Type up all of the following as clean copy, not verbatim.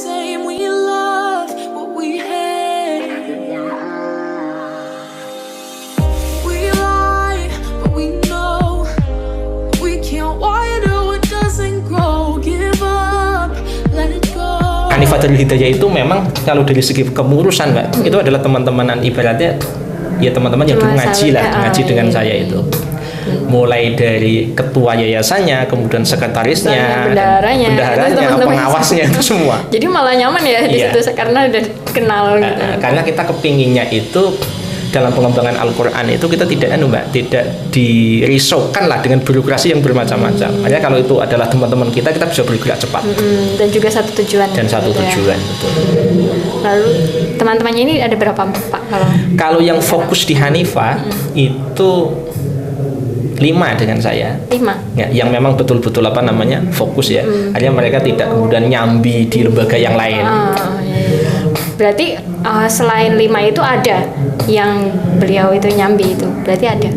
same. We love what we hate. We lie, but we know we can't water what doesn't grow. Give up, let it go. Hanifatul Hidayah itu memang kalau dari segi kemurusan Mbak, itu adalah teman-teman ibaratnya ya teman-teman yang dulu ngaji lah, ngaji dengan saya itu. Mulai dari ketua yayasannya, kemudian sekretarisnya, bendaharanya, pengawasnya itu semua. Jadi malah nyaman ya di situ karena udah kenal gitu. Karena kita kepinginnya itu dalam pengembangan Al-Quran itu kita tidak dirisaukan lah dengan birokrasi yang bermacam-macam. Makanya kalau itu adalah teman-teman kita bisa bergerak cepat. Dan juga satu tujuan. Betul. Lalu teman-temannya ini ada berapa Pak? Kalau yang fokus di Hanifah itu 5 dengan saya. 5? Ya, yang memang betul-betul fokus ya. Hanya mereka tidak kemudian nyambi di lembaga yang lain. Berarti selain 5 itu ada yang beliau itu nyambi itu. Berarti ada?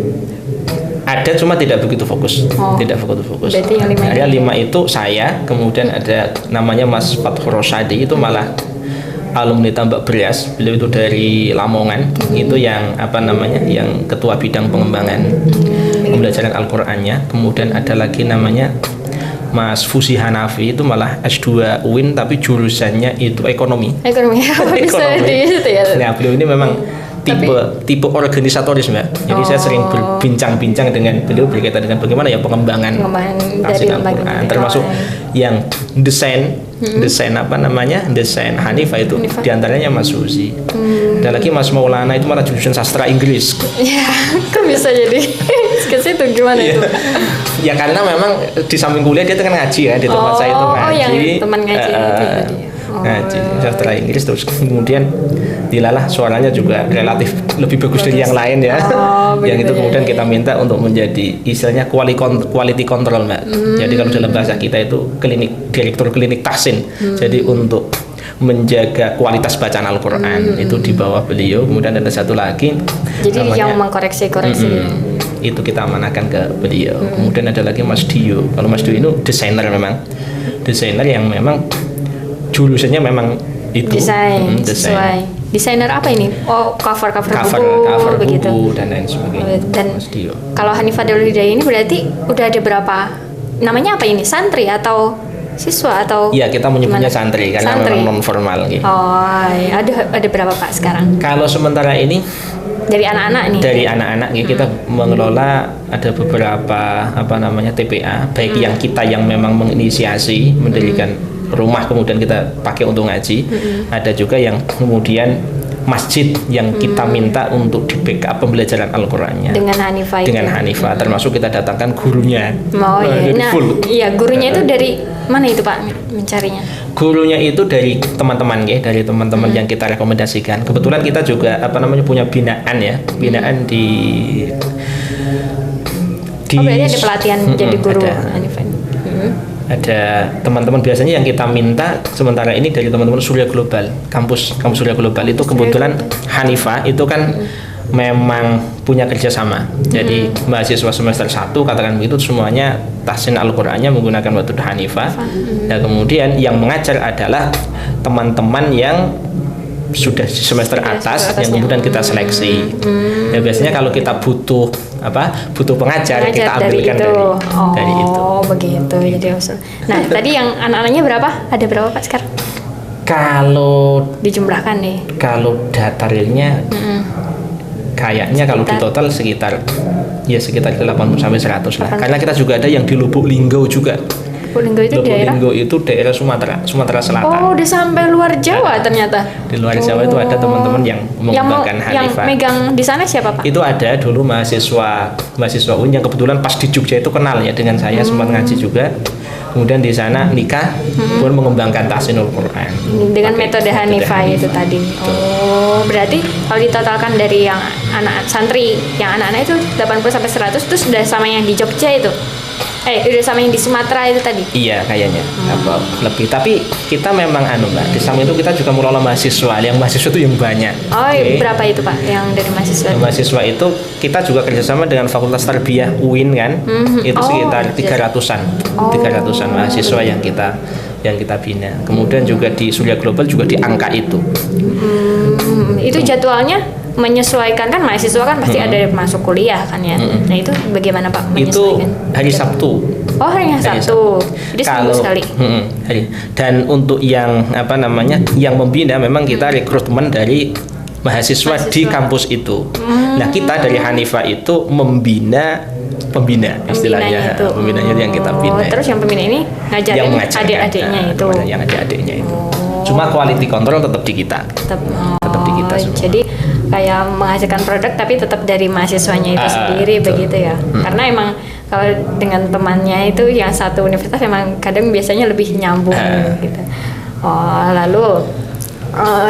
Ada, cuma tidak begitu fokus. Tidak begitu fokus. Berarti yang 5 ada 5 itu saya, kemudian ada namanya Mas Fathur Rosyadi, itu malah alumni Tambak Beras. Beliau itu dari Lamongan. Itu yang yang ketua bidang pengembangan pembelajaran Al-Qur'annya. Kemudian ada lagi namanya Mas Fusi Hanafi, itu malah S2 UIN tapi jurusannya itu ekonomi. Bisa di situ ya. Nah, beliau ini memang tipe organisatoris Mbak. Jadi saya sering berbincang-bincang dengan beliau berkaitan dengan bagaimana ya pengembangan dari Al-Qur'an, termasuk yang desain Hanifah itu diantaranya Mas Fusi. Ada lagi Mas Maulana, itu malah jurusan sastra Inggris. Ya, kok bisa jadi ke situ gimana itu? Ya karena memang di samping kuliah dia kan ngaji ya, di tempat saya itu ngaji. Yang teman ngaji ngaji sastra Inggris, terus kemudian dilalah suaranya juga relatif lebih bagus dari yang lain ya. Yang itu kemudian kita minta untuk menjadi istilahnya quality control Mbak. Jadi kalau dalam bahasa kita itu direktur klinik tahsin. Jadi untuk menjaga kualitas bacaan Al-Quran itu di bawah beliau. Kemudian ada satu lagi jadi yang mengkoreksi itu kita amanahkan ke beliau. Kemudian ada lagi Mas Dio. Kalau Mas Dio itu desainer yang memang jurusannya memang itu desain. Desainer apa ini? Cover begitu. Buku dan lain sebagainya. Dan kalau Hanifatul Hidayah ini berarti udah ada berapa? Namanya apa ini? Santri atau siswa atau? Iya, kita menyebutnya santri karena memang non formal gitu. Ada berapa Pak sekarang? Kalau sementara ini dari anak-anak nih. Dari anak-anak kita mengelola ada beberapa TPA, baik yang kita yang memang menginisiasi mendirikan rumah kemudian kita pakai untuk ngaji. Ada juga yang kemudian masjid yang kita minta untuk di backup pembelajaran Al-Qur'annya dengan Hanifah. Termasuk kita datangkan gurunya. Gurunya itu dari mana itu Pak mencarinya? Gurunya itu dari teman-teman yang kita rekomendasikan. Kebetulan kita juga punya binaan di berarti ada pelatihan jadi guru Hanifah. Ada teman-teman biasanya yang kita minta sementara ini dari teman-teman Surya Global, kampus Surya Global itu kebetulan Hanifah itu kan memang punya kerjasama. Jadi mahasiswa semester 1 katakan begitu semuanya tahsin Al-Qur'annya menggunakan metode Hanifah. Dan kemudian yang mengajar adalah teman-teman yang sudah semester atas yang kemudian kita seleksi. Ya biasanya kalau kita butuh pengajar kita ambilkan dari itu. Begitu. Jadi nah, tadi yang anak-anaknya berapa? Ada berapa Pak sekarang? Kalau dijumlahkan nih. Kalau data realnya kayaknya kalau di total sekitar 80 sampai 100 lah. Karena kita juga ada yang di Lubuk Linggau juga. Lubuk Linggau itu daerah Sumatera Selatan. Udah sampai luar Jawa ternyata. Di luar Jawa itu ada teman-teman yang mengembangkan Hanifah. Yang megang di sana siapa Pak? Itu ada dulu mahasiswa UIN yang kebetulan pas di Jogja itu kenal ya dengan saya, sempat ngaji juga. Kemudian di sana nikah, kemudian mengembangkan tahsinul Quran dengan metode Hanifah itu tadi. Berarti kalau ditotalkan dari yang anak santri, yang anak-anak itu 80 sampai 100 itu sudah sama yang di Jogja itu. Udah sama yang di Sumatera itu tadi? Iya kayaknya lebih. Tapi kita memang Mbak, di samping itu kita juga mengelola mahasiswa. Yang mahasiswa itu yang banyak. Berapa itu Pak yang dari mahasiswa? Mahasiswa itu kita juga kerjasama dengan Fakultas Tarbiyah UIN kan. Itu sekitar 300-an mahasiswa yang kita yang kita bina. Kemudian juga di Surya Global juga di angka itu. Itu jadwalnya menyesuaikan kan mahasiswa kan pasti ada masuk kuliah kan ya. Nah itu bagaimana Pak Itu menyesuaikan? hari Sabtu. Oh harinya Sabtu. Jadi seminggu sekali. Dan untuk yang apa namanya yang membina memang kita rekrutmen dari mahasiswa di kampus itu. Nah kita dari Hanifah itu membina pembina istilahnya, pembinanya yang kita bina. Terus yang pembina ini ngajarin adik-adiknya itu. Yang adik-adiknya itu. Cuma quality control tetap di kita. Tetap di kita semua. Jadi kayak menghasilkan produk tapi tetap dari mahasiswanya itu sendiri betul. Begitu ya. Karena emang kalau dengan temannya itu yang satu universitas memang kadang biasanya lebih nyambung gitu. Oh, lalu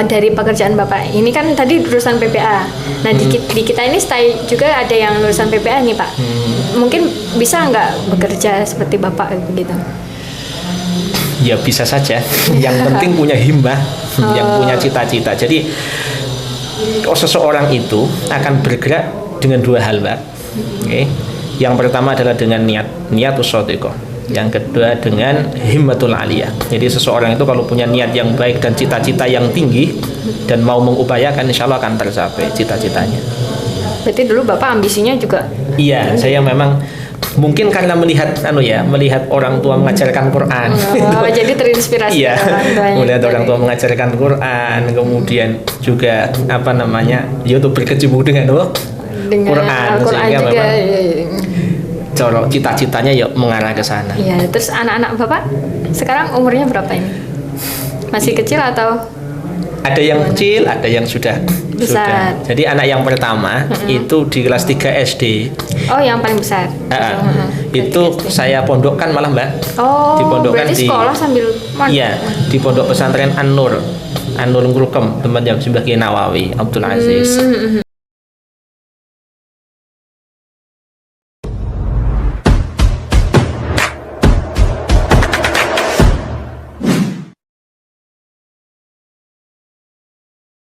dari pekerjaan Bapak ini kan tadi lulusan PPA. Nah di kita ini stay juga ada yang lulusan PPA nih Pak. Mungkin bisa nggak bekerja seperti Bapak gitu? Ya bisa saja. Yang penting punya himmah, yang punya cita-cita. Jadi seseorang itu akan bergerak dengan dua hal, Mbak. Okay. Yang pertama adalah dengan niat ushotiko. Yang kedua dengan himmatul aliyah. Jadi seseorang itu kalau punya niat yang baik dan cita-cita yang tinggi dan mau mengupayakan, insya Allah akan tercapai cita-citanya. Berarti dulu Bapak ambisinya juga? Iya, saya memang mungkin karena melihat orang tua mengajarkan Quran. Jadi terinspirasi. Iya, melihat orang tua mengajarkan Quran, kemudian juga apa namanya, YouTube berkecimpung dengan Quran sehingga juga, memang corok cita-citanya ya mengarah ke sana. Iya, terus anak-anak Bapak sekarang umurnya berapa ini? Masih kecil atau? Ada yang kecil, ada yang sudah besar. Jadi anak yang pertama itu di kelas 3 SD. Oh, yang paling besar. Itu saya pondokkan malah Mbak. Oh, dipondokkan berarti sekolah sambil iya, di pondok pesantren An-Nur Ngrukem, teman jam sebelah Nawawi Abdul Aziz.